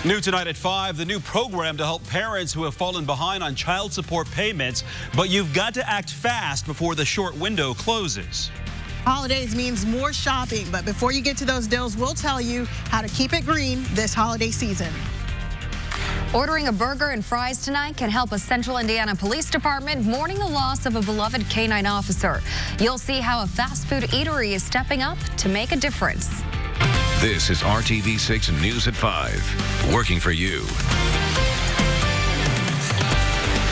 New tonight at 5, the new program to help parents who have fallen behind on child support payments, but you've got to act fast before the short window closes. Holidays means more shopping, but before you get to those deals, we'll tell you how to keep it green this holiday season. Ordering a burger and fries tonight can help a Central Indiana Police Department mourning the loss of a beloved K-9 officer. You'll see how a fast food eatery is stepping up to make a difference. This is RTV6 News at 5, working for you.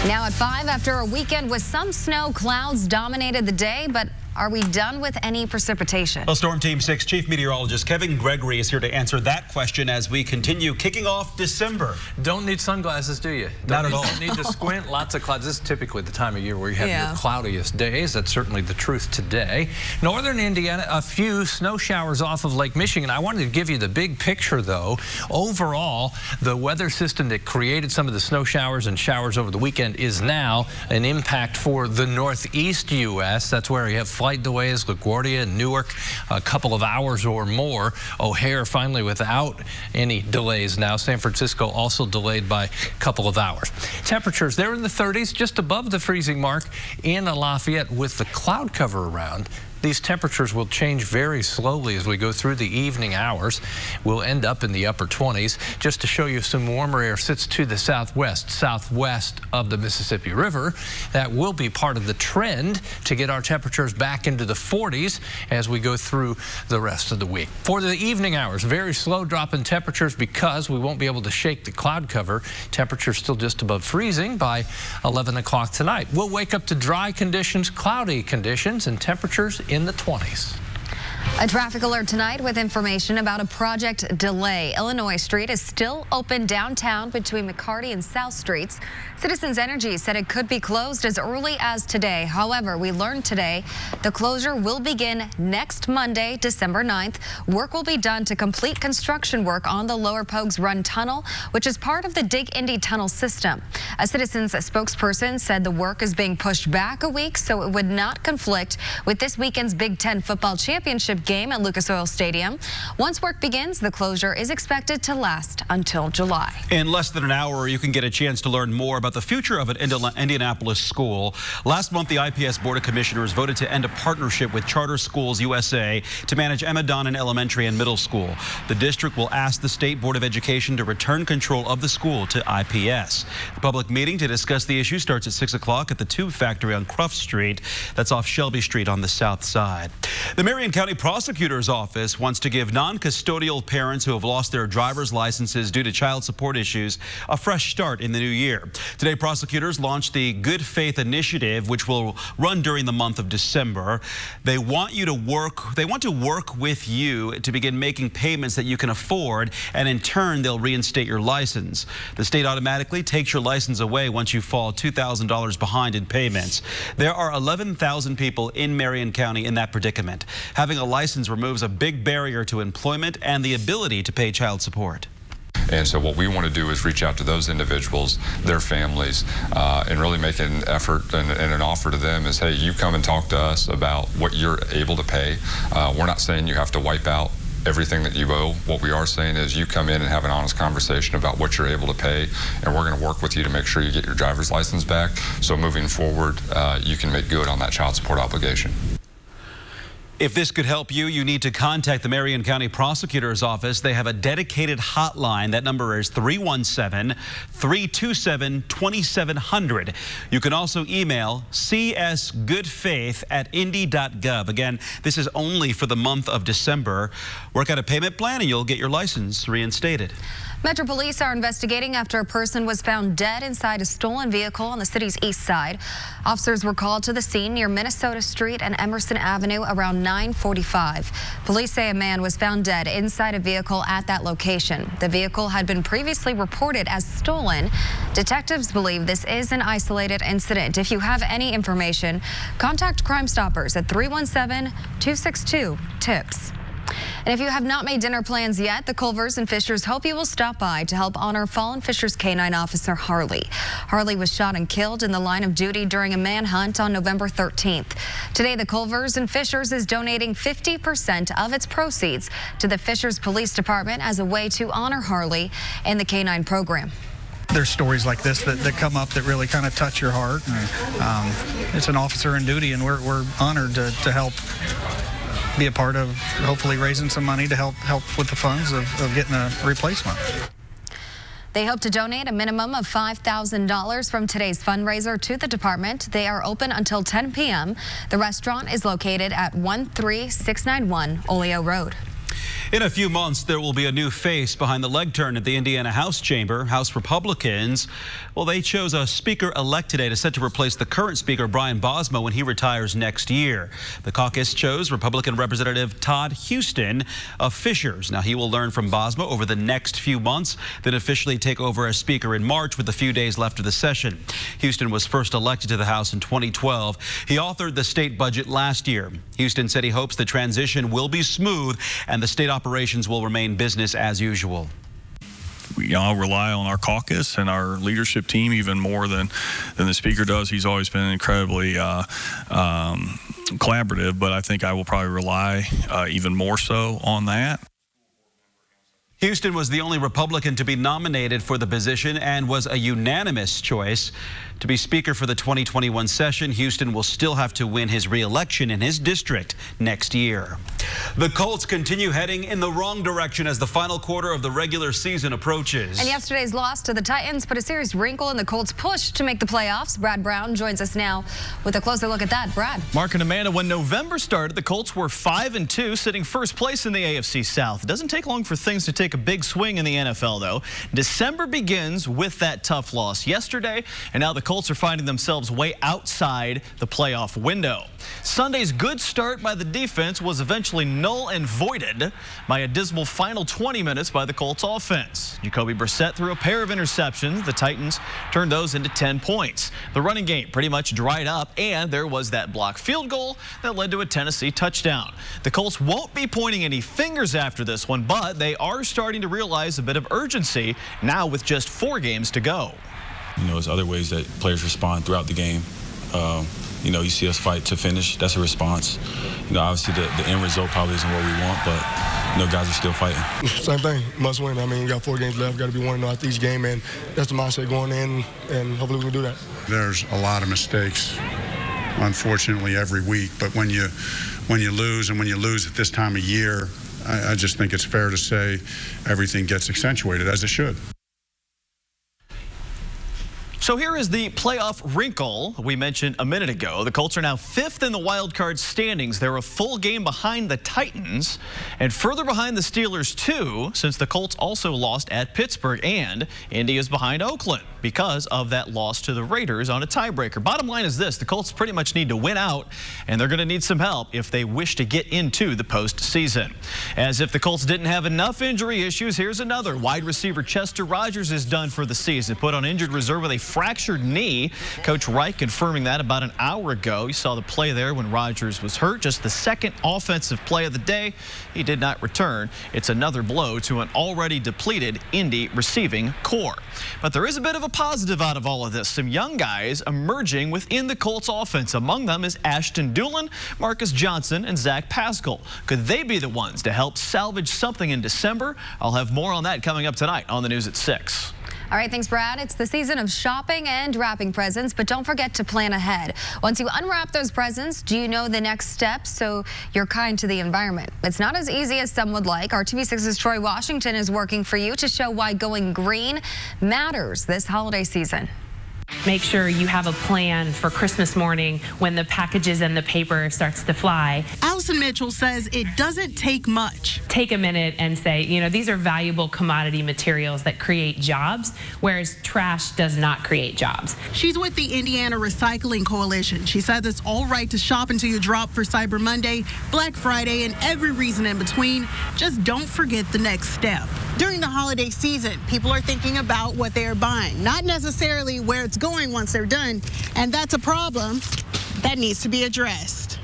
Now at 5, after a weekend with some snow, clouds dominated the day, but are we done with any precipitation? Well, Storm Team 6 Chief Meteorologist Kevin Gregory is here to answer that question as we continue kicking off December. Don't need sunglasses, do you? Not at all. Don't need to squint. Lots of clouds. This is typically the time of year where you have your cloudiest days. That's certainly the truth today. Northern Indiana, a few snow showers off of Lake Michigan. I wanted to give you the big picture, though. Overall, the weather system that created some of the snow showers and showers over the weekend is now an impact for the northeast U.S. That's where you have flight delays, LaGuardia and Newark, a couple of hours or more. O'Hare finally without any delays now. San Francisco also delayed by a couple of hours. Temperatures, they're in the 30s, just above the freezing mark in Lafayette with the cloud cover around. These temperatures will change very slowly as we go through the evening hours. We'll end up in the upper 20s. Just to show you, some warmer air sits to the southwest of the Mississippi River. That will be part of the trend to get our temperatures back into the 40s as we go through the rest of the week. For the evening hours, very slow drop in temperatures because we won't be able to shake the cloud cover. Temperatures still just above freezing by 11 o'clock tonight. We'll wake up to dry conditions, cloudy conditions, and temperatures in the 20s. A traffic alert tonight with information about a project delay. Illinois Street is still open downtown between McCarty and South Streets. Citizens Energy said it could be closed as early as today. However, we learned today the closure will begin next Monday, December 9th. Work will be done to complete construction work on the Lower Pogues Run Tunnel, which is part of the Dig Indy Tunnel system. A Citizens spokesperson said the work is being pushed back a week so it would not conflict with this weekend's Big Ten football championship game at Lucas Oil Stadium. Once work begins, the closure is expected to last until July. In less than an hour, you can get a chance to learn more about the future of an Indianapolis school. Last month, the IPS Board of Commissioners voted to end a partnership with Charter Schools USA to manage Emma Donnan Elementary and Middle School. The district will ask the State Board of Education to return control of the school to IPS. The public meeting to discuss the issue starts at 6 o'clock at the Tube Factory on Cruft Street. That's off Shelby Street on the south side. The Marion County Prosecutor's Office wants to give non-custodial parents who have lost their driver's licenses due to child support issues a fresh start in the new year. Today, prosecutors launched the Good Faith Initiative, which will run during the month of December. They want to work with you to begin making payments that you can afford, and in turn, they'll reinstate your license. The state automatically takes your license away once you fall $2,000 behind in payments. There are 11,000 people in Marion County in that predicament. Having a license removes a big barrier to employment and the ability to pay child support. And so what we want to do is reach out to those individuals, their families, and really make an effort and an offer to them is, hey, you come and talk to us about what you're able to pay. We're not saying you have to wipe out everything that you owe. What we are saying is you come in and have an honest conversation about what you're able to pay, and we're going to work with you to make sure you get your driver's license back. So moving forward, you can make good on that child support obligation. If this could help you, you need to contact the Marion County Prosecutor's Office. They have a dedicated hotline. That number is 317-327-2700. You can also email csgoodfaith@indy.gov. Again, this is only for the month of December. Work out a payment plan and you'll get your license reinstated. Metro Police are investigating after a person was found dead inside a stolen vehicle on the city's east side. Officers were called to the scene near Minnesota Street and Emerson Avenue around 9:45. Police say a man was found dead inside a vehicle at that location. The vehicle had been previously reported as stolen. Detectives believe this is an isolated incident. If you have any information, contact Crime Stoppers at 317-262-TIPS. And if you have not made dinner plans yet, the Culvers and Fishers hope you will stop by to help honor fallen Fishers Canine Officer Harley. Harley was shot and killed in the line of duty during a manhunt on November 13th. Today, the Culvers and Fishers is donating 50% of its proceeds to the Fishers Police Department as a way to honor Harley and the canine program. There's stories like this that come up that really kind of touch your heart. It's an officer in duty, and we're honored to help be a part of hopefully raising some money to help with the funds of getting a replacement. They hope to donate a minimum of $5,000 from today's fundraiser to the department. They are open until 10 p.m. The restaurant is located at 13691 Oleo Road. In a few months, there will be a new face behind the leg turn at the Indiana House Chamber. House Republicans, well, they chose a speaker-elect today to set to replace the current speaker, Brian Bosma, when he retires next year. The caucus chose Republican Representative Todd Houston of Fishers. Now, he will learn from Bosma over the next few months, then officially take over as speaker in March with a few days left of the session. Houston was first elected to the House in 2012. He authored the state budget last year. Houston said he hopes the transition will be smooth and the state operations will remain business as usual. We all rely on our caucus and our leadership team even more than the speaker does. He's always been incredibly collaborative, but I think I will probably rely even more so on that. Houston was the only Republican to be nominated for the position and was a unanimous choice. To be speaker for the 2021 session, Houston will still have to win his re-election in his district next year. The Colts continue heading in the wrong direction as the final quarter of the regular season approaches. And yesterday's loss to the Titans put a serious wrinkle in the Colts' push to make the playoffs. Brad Brown joins us now with a closer look at that. Brad. Mark and Amanda, when November started, the Colts were 5-2, sitting first place in the AFC South. It doesn't take long for things to take a big swing in the NFL, though. December begins with that tough loss yesterday, and now the Colts are finding themselves way outside the playoff window. Sunday's good start by the defense was eventually null and voided by a dismal final 20 minutes by the Colts offense. Jacoby Brissett threw a pair of interceptions. The Titans turned those into 10 points. The running game pretty much dried up, and there was that blocked field goal that led to a Tennessee touchdown. The Colts won't be pointing any fingers after this one, but they are starting to realize a bit of urgency now with just 4 games to go. You know, there's other ways that players respond throughout the game. You know, you see us fight to finish. That's a response. You know, obviously the end result probably isn't what we want, but, you know, guys are still fighting. Same thing. Must win. I mean, we got 4 games left. Got to be 1-0 after each game, and that's the mindset going in, and hopefully we can do that. There's a lot of mistakes, unfortunately, every week. But when you lose, and when you lose at this time of year, I just think it's fair to say everything gets accentuated, as it should. So here is the playoff wrinkle we mentioned a minute ago. The Colts are now 5th in the wild card standings. They're a full game behind the Titans and further behind the Steelers too, since the Colts also lost at Pittsburgh, and Indy is behind Oakland because of that loss to the Raiders on a tiebreaker. Bottom line is this: the Colts pretty much need to win out, and they're going to need some help if they wish to get into the postseason. As if the Colts didn't have enough injury issues, here's another. Wide receiver Chester Rogers is done for the season, put on injured reserve with a fractured knee. Coach Reich confirming that about an hour ago. You saw the play there when Rogers was hurt. Just the second offensive play of the day. He did not return. It's another blow to an already depleted Indy receiving core. But there is a bit of a positive out of all of this. Some young guys emerging within the Colts offense. Among them is Ashton Dulin, Marcus Johnson, and Zach Pascal. Could they be the ones to help salvage something in December? I'll have more on that coming up tonight on the news at 6. All right, thanks, Brad. It's the season of shopping and wrapping presents, but don't forget to plan ahead. Once you unwrap those presents, do you know the next steps so you're kind to the environment? It's not as easy as some would like. RTV6's Troy Washington is working for you to show why going green matters this holiday season. Make sure you have a plan for Christmas morning when the packages and the paper starts to fly. Allison Mitchell says it doesn't take much. Take a minute and say, you know, these are valuable commodity materials that create jobs, whereas trash does not create jobs. She's with the Indiana Recycling Coalition. She says it's all right to shop until you drop for Cyber Monday, Black Friday, and every reason in between. Just don't forget the next step. During the holiday season, people are thinking about what they are buying, not necessarily where it's going once they're done, and that's a problem that needs to be addressed.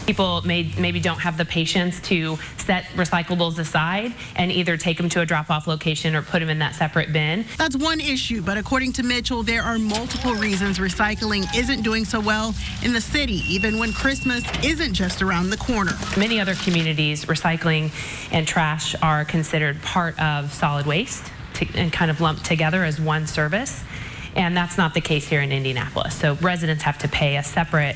People maybe don't have the patience to set recyclables aside and either take them to a drop-off location or put them in that separate bin. That's one issue, but according to Mitchell, there are multiple reasons recycling isn't doing so well in the city, even when Christmas isn't just around the corner. Many other communities, recycling and trash are considered part of solid waste and kind of lumped together as one service, and that's not the case here in Indianapolis. So residents have to pay a separate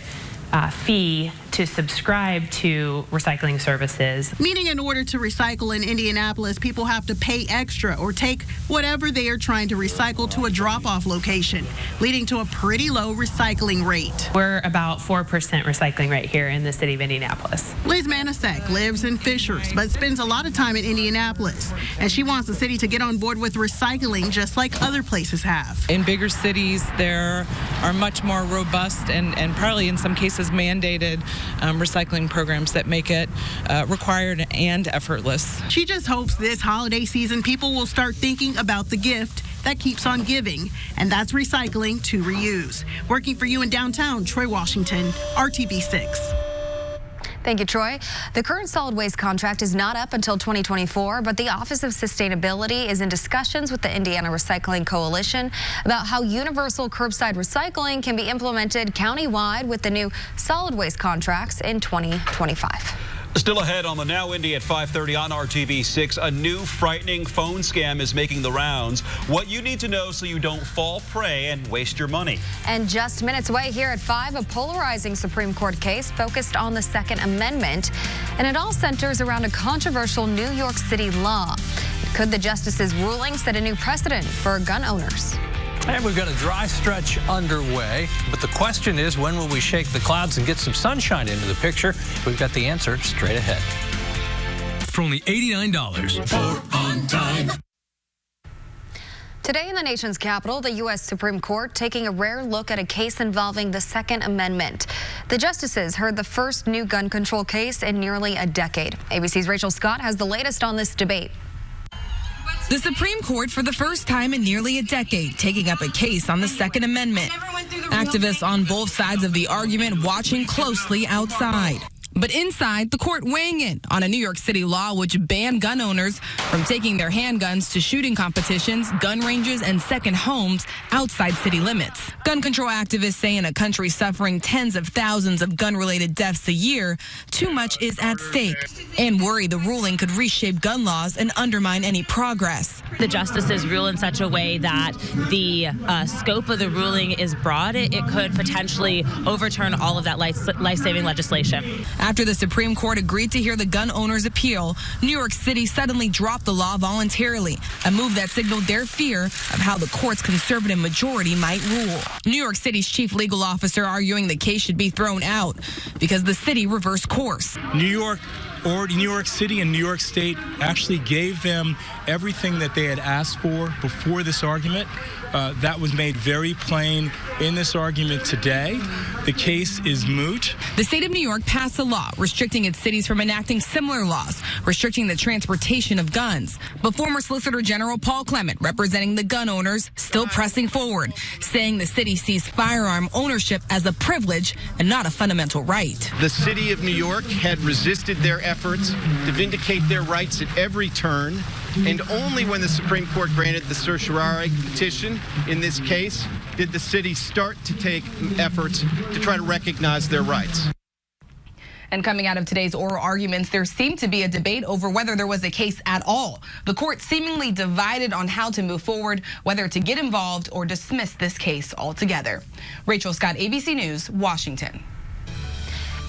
fee to subscribe to recycling services. Meaning in order to recycle in Indianapolis, people have to pay extra or take whatever they are trying to recycle to a drop-off location, leading to a pretty low recycling rate. We're about 4% recycling rate here in the city of Indianapolis. Liz Manasek lives in Fishers, but spends a lot of time in Indianapolis, and she wants the city to get on board with recycling just like other places have. In bigger cities, there are much more robust and probably in some cases mandated recycling programs that make it required and effortless. She just hopes this holiday season people will start thinking about the gift that keeps on giving, and that's recycling to reuse. Working for you in downtown, Troy Washington, RTV6. Thank you, Troy. The current solid waste contract is not up until 2024, but the Office of Sustainability is in discussions with the Indiana Recycling Coalition about how universal curbside recycling can be implemented countywide with the new solid waste contracts in 2025. Still ahead on the Now Indy at 5:30 on RTV6, a new frightening phone scam is making the rounds. What you need to know so you don't fall prey and waste your money. And just minutes away here at 5, a polarizing Supreme Court case focused on the Second Amendment. And it all centers around a controversial New York City law. Could the justice's ruling set a new precedent for gun owners? And we've got a dry stretch underway, but the question is, when will we shake the clouds and get some sunshine into the picture? We've got the answer straight ahead. For only $89 for On Time. Today in the nation's capital, the U.S. Supreme Court taking a rare look at a case involving the Second Amendment. The justices heard the first new gun control case in nearly a decade. ABC's Rachel Scott has the latest on this debate. The Supreme Court, for the first time in nearly a decade, taking up a case on the Second Amendment. Activists on both sides of the argument watching closely outside. But inside, the court weighing in on a New York City law which banned gun owners from taking their handguns to shooting competitions, gun ranges, and second homes outside city limits. Gun control activists say in a country suffering tens of thousands of gun-related deaths a year, too much is at stake, and worry the ruling could reshape gun laws and undermine any progress. The justices rule in such a way that the scope of the ruling is broad. It could potentially overturn all of that life-saving legislation. After the Supreme Court agreed to hear the gun owners' appeal, New York City suddenly dropped the law voluntarily, a move that signaled their fear of how the court's conservative majority might rule. New York City's chief legal officer arguing the case should be thrown out because the city reversed course. New York City and New York State actually gave them everything that they had asked for before this argument. That was made very plain in this argument today. The case is moot. The state of New York passed a law restricting its cities from enacting similar laws, restricting the transportation of guns. But former Solicitor General Paul Clement, representing the gun owners, still pressing forward, saying the city sees firearm ownership as a privilege and not a fundamental right. The city of New York had resisted their efforts to vindicate their rights at every turn, and only when the Supreme Court granted the certiorari petition in this case did the city start to take efforts to try to recognize their rights. And coming out of today's oral arguments, there seemed to be a debate over whether there was a case at all. The court seemingly divided on how to move forward, whether to get involved or dismiss this case altogether. Rachel Scott, ABC News, Washington.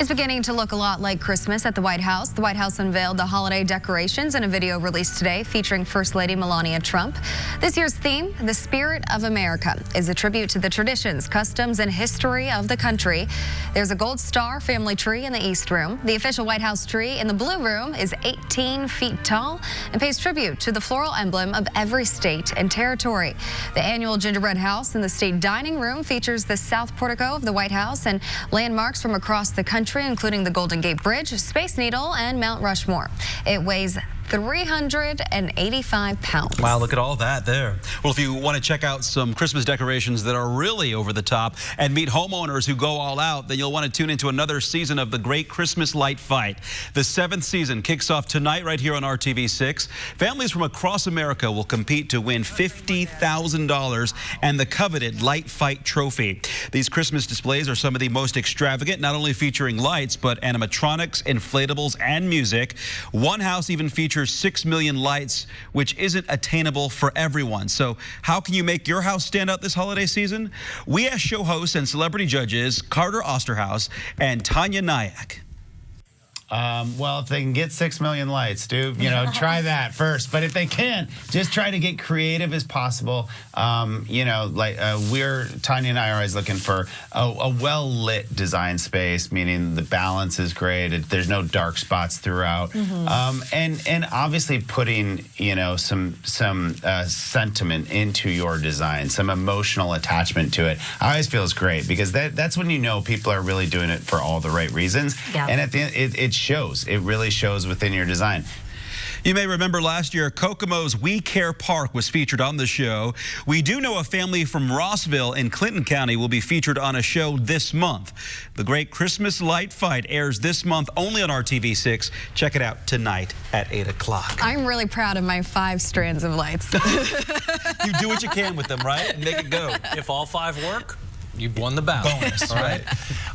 It's beginning to look a lot like Christmas at the White House. The White House unveiled the holiday decorations in a video released today featuring First Lady Melania Trump. This year's theme, The Spirit of America, is a tribute to the traditions, customs, and history of the country. There's a gold star family tree in the East Room. The official White House tree in the Blue Room is 18 feet tall and pays tribute to the floral emblem of every state and territory. The annual gingerbread house in the state dining room features the south portico of the White House and landmarks from across the country, including the Golden Gate Bridge, Space Needle, and Mount Rushmore. It weighs 385 pounds. Wow, look at all that there. Well, if you want to check out some Christmas decorations that are really over the top and meet homeowners who go all out, then you'll want to tune into another season of the Great Christmas Light Fight. The 7th season kicks off tonight right here on RTV6. Families from across America will compete to win $50,000 and the coveted Light Fight trophy. These Christmas displays are some of the most extravagant, not only featuring lights, but animatronics, inflatables, and music. One house even features 6 million lights, which isn't attainable for everyone. So how can you make your house stand out this holiday season? We asked show hosts and celebrity judges Carter Osterhaus and Tanya Nyack. Well, if they can get 6 million lights, try that first. But if they can't, just try to get creative as possible. Tanya and I are always looking for a well-lit design space, meaning the balance is great. There's no dark spots throughout. And obviously putting, some sentiment into your design, some emotional attachment to it. I always feel is great because that's when people are really doing it for all the right reasons. Yeah. And at the end, it shows. It really shows within your design. You may remember last year, Kokomo's We Care Park was featured on the show. We do know a family from Rossville in Clinton County will be featured on a show this month. The Great Christmas Light Fight airs this month only on RTV6. Check it out tonight at 8 o'clock. I'm really proud of my 5 strands of lights. You do what you can with them, right? And make it go. If all 5 work, you've won the battle. Bonus, right?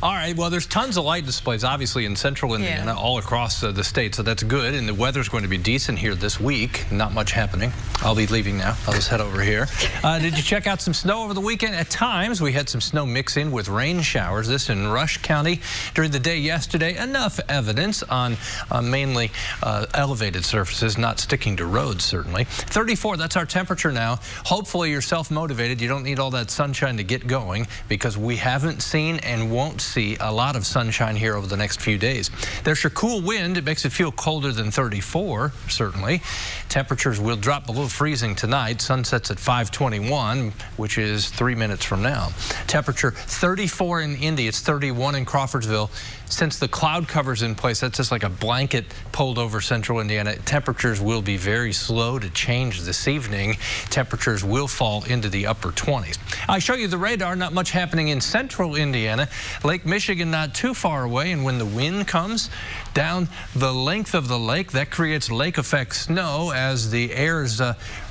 All right, well, there's tons of light displays, obviously, in central Indiana, all across the state, so that's good. And the weather's going to be decent here this week. Not much happening. I'll be leaving now. I'll just head over here. Did you check out some snow over the weekend? At times, we had some snow mix in with rain showers. This in Rush County during the day yesterday. Enough evidence on mainly elevated surfaces, not sticking to roads, certainly. 34, that's our temperature now. Hopefully, you're self-motivated. You don't need all that sunshine to get going, because we haven't seen and won't see a lot of sunshine here over the next few days. There's your cool wind. It makes it feel colder than 34, certainly. Temperatures will drop below freezing tonight. Sunsets at 5:21, which is 3 minutes from now. Temperature 34 in Indy. It's 31 in Crawfordsville. Since the cloud cover's in place, that's just like a blanket pulled over central Indiana. Temperatures will be very slow to change this evening. Temperatures will fall into the upper 20s. I show you the radar. Not much happening in central Indiana. Lake Michigan not too far away, and when the wind comes down the length of the lake, that creates lake effect snow as the air is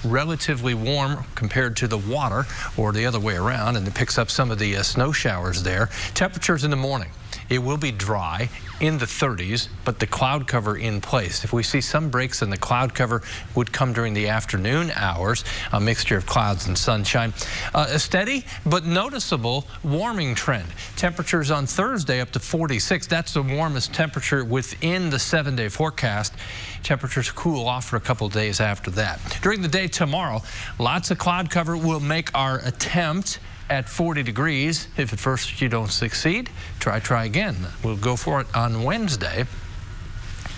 relatively warm compared to the water, or the other way around, and it picks up some of the snow showers there. Temperatures in the morning. It will be dry in the 30s, but the cloud cover in place. If we see some breaks in the cloud cover, would come during the afternoon hours, a mixture of clouds and sunshine. A steady but noticeable warming trend. Temperatures on Thursday up to 46. That's the warmest temperature within the 7-day forecast. Temperatures cool off for a couple of days after that. During the day tomorrow, lots of cloud cover will make our attempt at 40 degrees. If at first you don't succeed, try again. We'll go for it on Wednesday.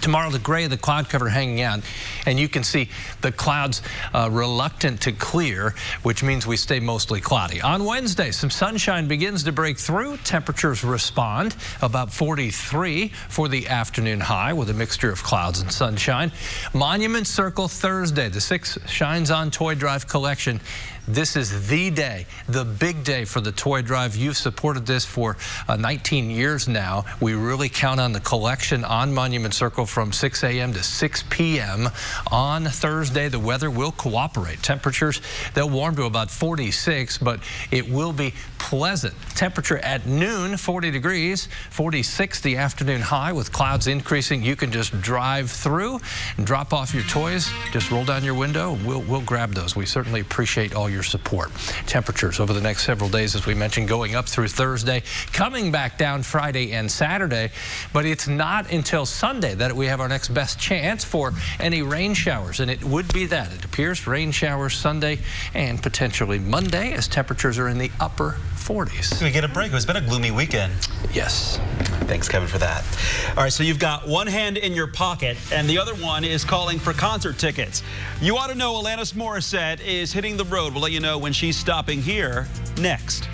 Tomorrow, the gray of the cloud cover hanging out, and you can see the clouds reluctant to clear, which means we stay mostly cloudy. On Wednesday, some sunshine begins to break through. Temperatures respond, about 43 for the afternoon high with a mixture of clouds and sunshine. Monument Circle Thursday, the 6 Shines On Toy Drive collection. This is the day, the big day for the toy drive. You've supported this for 19 years now. We really count on the collection on Monument Circle from 6 a.m. to 6 p.m. on Thursday. The weather will cooperate. Temperatures, they'll warm to about 46, but it will be pleasant. Temperature at noon, 40 degrees, 46 the afternoon high with clouds increasing. You can just drive through and drop off your toys. Just roll down your window. We'll grab those. We certainly appreciate all your support. Temperatures over the next several days, as we mentioned, going up through Thursday, coming back down Friday and Saturday, but it's not until Sunday that we have our next best chance for any rain showers, and it would be that. It appears rain showers Sunday and potentially Monday as temperatures are in the upper 40s. We get a break. It's been a gloomy weekend. Yes. Thanks, Kevin, for that. All right, so you've got one hand in your pocket, and the other one is calling for concert tickets. You ought to know Alanis Morissette is hitting the road. We'll let you know when she's stopping here next.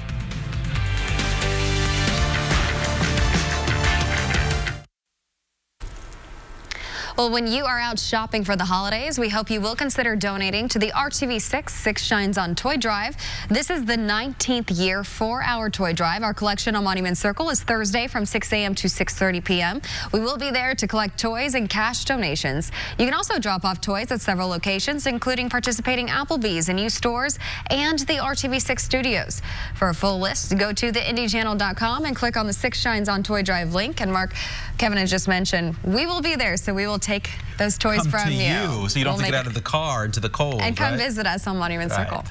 Well, Well, when you are out shopping for the holidays, we hope you will consider donating to the RTV6 Six Shines on Toy Drive. This is the 19th year 4-hour toy drive. Our collection on Monument Circle is Thursday from 6 a.m. to 6:30 p.m. We will be there to collect toys and cash donations. You can also drop off toys at several locations, including participating Applebee's and used stores and the RTV6 studios. For a full list, go to theindychannel.com and click on the Six Shines on Toy Drive link. And Mark, Kevin has just mentioned we will be there, so we will take those toys from you. So you don't have to get out of the car into the cold. And come right? visit us on Monument Circle.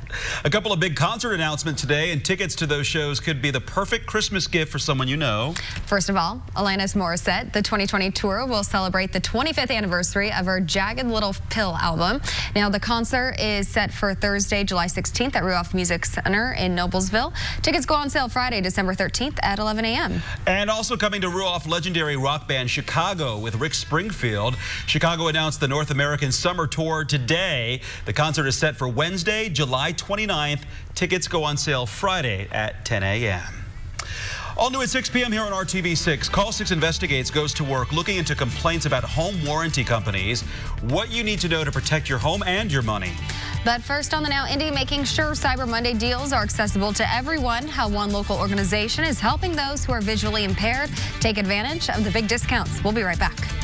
A couple of big concert announcements today, and tickets to those shows could be the perfect Christmas gift for someone you know. First of all, Alanis Morissette. The 2020 tour will celebrate the 25th anniversary of her Jagged Little Pill album. Now, the concert is set for Thursday, July 16th at Ruoff Music Center in Noblesville. Tickets go on sale Friday, December 13th at 11 a.m. And also coming to Ruoff, legendary rock band Chicago with Rick Springfield. Chicago announced the North American Summer Tour today. The concert is set for Wednesday, July 29th. Tickets go on sale Friday at 10 a.m. All new at 6 p.m. here on RTV6. Call 6 Investigates goes to work looking into complaints about home warranty companies. What you need to know to protect your home and your money. But first on the Now Indy, making sure Cyber Monday deals are accessible to everyone. How one local organization is helping those who are visually impaired take advantage of the big discounts. We'll be right back.